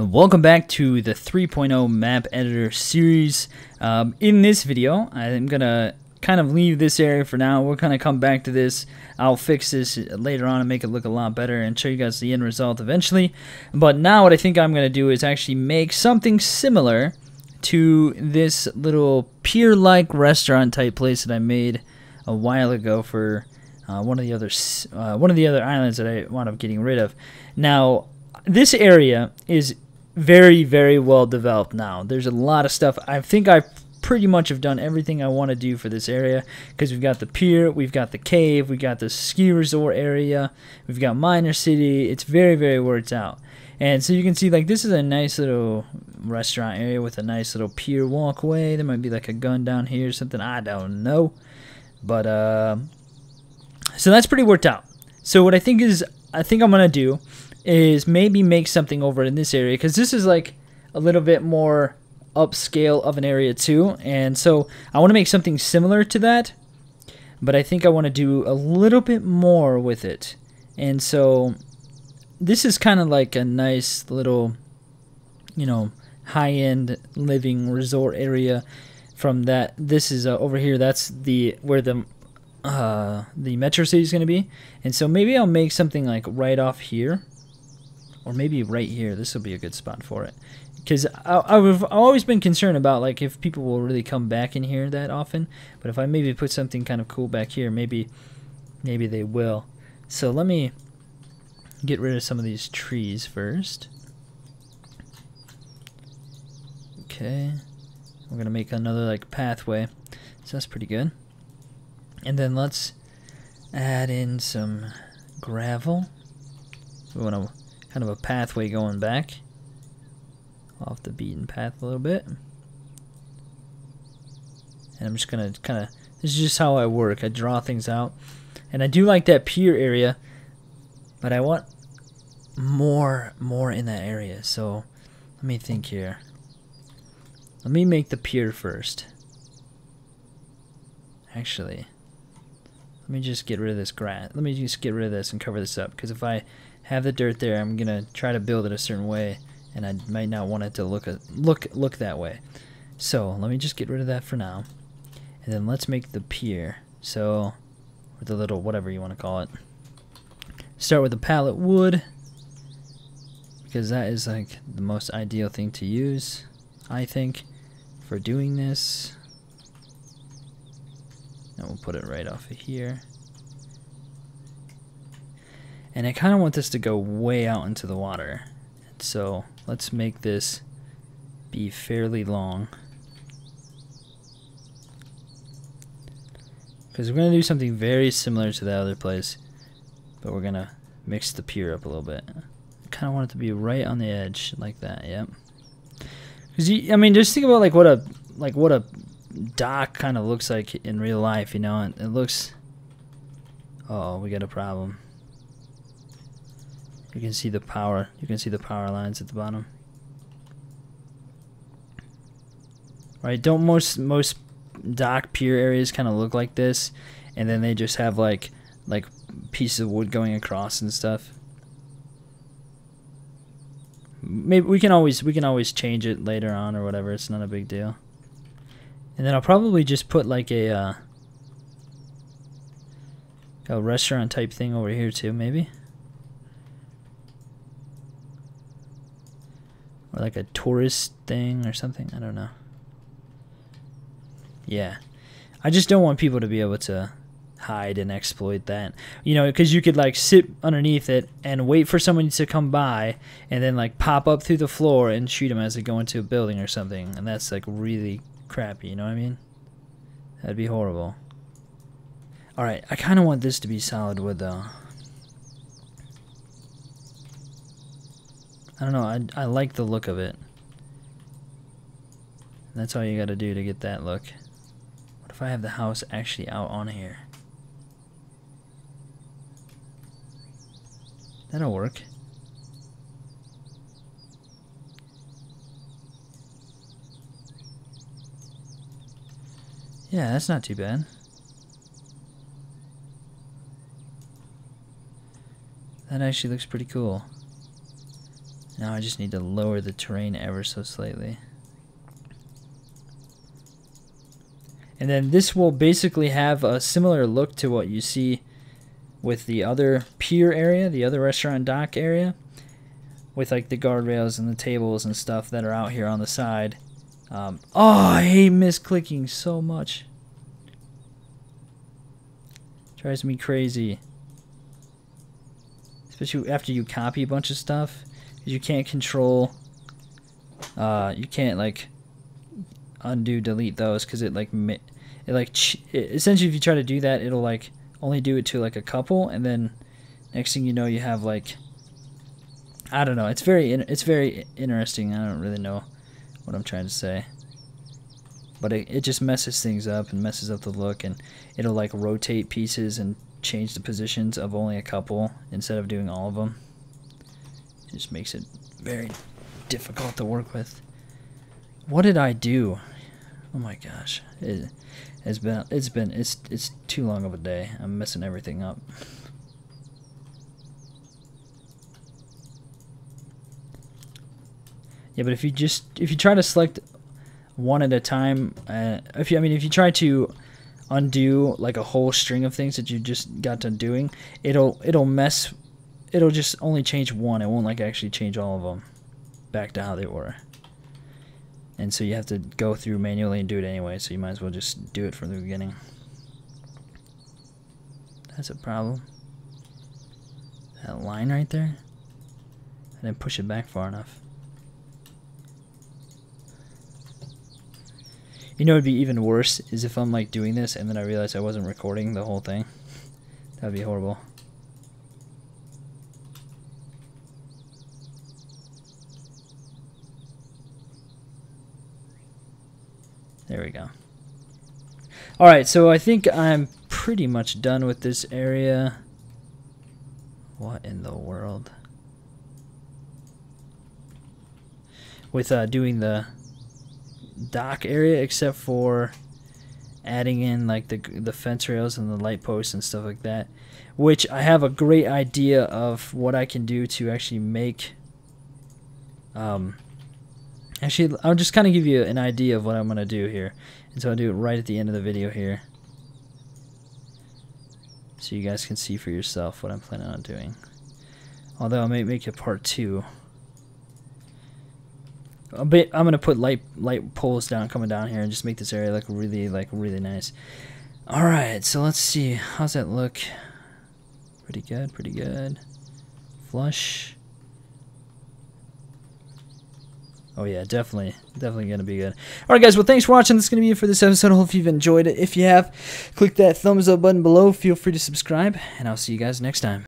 Welcome back to the 3.0 map editor series. In this video, I'm gonna kind of leave this area for now. We'll kind of come back to this. I'll fix this later on and make it look a lot better and show you guys the end result eventually. But now what I think I'm gonna do is actually make something similar to this little pier-like restaurant type place that I made a while ago for one of the other islands that I wound up getting rid of. Now, this area is very, very well developed now. There's a lot of stuff. I think I pretty much have done everything I want to do for this area, because we've got the pier, we've got the cave, we've got the ski resort area, we've got Miner City. It's very, very worked out. And so you can see, like, this is a nice little restaurant area with a nice little pier walkway. There might be like a gun down here or something. I don't know. But, so that's pretty worked out. So what I think I'm going to do is maybe make something over in this area, because this is like a little bit more upscale of an area too. And so I want to make something similar to that, but I think I want to do a little bit more with it. And so this is kind of like a nice little, you know, high-end living resort area. From that, this is over here. That's where the metro city is going to be. And so maybe I'll make something like right off here, or maybe right here. This will be a good spot for it, because I've always been concerned about, like, if people will really come back in here that often. But if I maybe put something kind of cool back here, maybe they will. So let me get rid of some of these trees first. Okay, we're gonna make another like pathway, so that's pretty good. And then let's add in some gravel. We want a kind of a pathway going back off the beaten path a little bit. And I'm just gonna this is just how I work. I draw things out, and I do like that pier area, but I want more in that area. So let me think here. Let me make the pier first. Actually, let me just get rid of this grass. Let me just get rid of this and cover this up, because if I have the dirt there, I'm gonna try to build it a certain way, and I might not want it to look that way. So let me just get rid of that for now, and then let's make the pier. So, or the little whatever you want to call it. Start with the pallet wood, because that is like the most ideal thing to use, I think, for doing this. And we'll put it right off of here. And I kind of want this to go way out into the water. So let's make this be fairly long, because we're going to do something very similar to the other place, but we're going to mix the pier up a little bit. I kind of want it to be right on the edge like that. Yep. Because I mean, just think about what a dock kind of looks like in real life, you know. And it looks, oh, we got a problem. You can see the power. You can see the power lines at the bottom. Right? Don't most dock pier areas kind of look like this, and then they just have like pieces of wood going across and stuff. Maybe we can always change it later on or whatever. It's not a big deal. And then I'll probably just put like a restaurant type thing over here too, maybe. Or like a tourist thing or something. I don't know. Yeah. I just don't want people to be able to hide and exploit that. You know, because you could like sit underneath it and wait for someone to come by, and then like pop up through the floor and shoot them as they go into a building or something. And that's like really crappy, you know what I mean? That'd be horrible. Alright, I kind of want this to be solid wood though. I don't know, I like the look of it. That's all you gotta do to get that look. What if I have the house actually out on here? That'll work. Yeah, that's not too bad. That actually looks pretty cool. Now I just need to lower the terrain ever so slightly. And then this will basically have a similar look to what you see with the other pier area, the other restaurant dock area, with like the guardrails and the tables and stuff that are out here on the side. Oh, I hate misclicking so much. Drives me crazy. Especially after you copy a bunch of stuff. Because you can't control, you can't like undo delete those, because it essentially if you try to do that, it'll like only do it to like a couple, and then next thing you know you have like, I don't know, it's very interesting. I don't really know what I'm trying to say, but it just messes things up and messes up the look, and it'll like rotate pieces and change the positions of only a couple instead of doing all of them. It just makes it very difficult to work with. What did I do? Oh my gosh, it's too long of a day. I'm messing everything up. Yeah, but if you try to select one at a time, if you try to undo like a whole string of things that you just got done doing, it'll just only change one. It won't like actually change all of them back to how they were. And so you have to go through manually and do it anyway, so you might as well just do it from the beginning. That's a problem. That line right there, I didn't push it back far enough. You know what would be even worse is if I'm like doing this and then I realize I wasn't recording the whole thing. That would be horrible. There we go. Alright, so I think I'm pretty much done with this area. What in the world? With doing the dock area, except for adding in like the fence rails and the light posts and stuff like that, which I have a great idea of what I can do to actually make. Actually, I'll just kind of give you an idea of what I'm going to do here. And so I'll do it right at the end of the video here, so you guys can see for yourself what I'm planning on doing. Although I may make a part 2. I'm going to put light poles down, coming down here, and just make this area look really nice. Alright, so let's see. How's that look? Pretty good, pretty good. Flush. Oh yeah, definitely gonna be good. Alright guys, well thanks for watching. That's gonna be it for this episode. I hope you've enjoyed it. If you have, click that thumbs up button below. Feel free to subscribe, and I'll see you guys next time.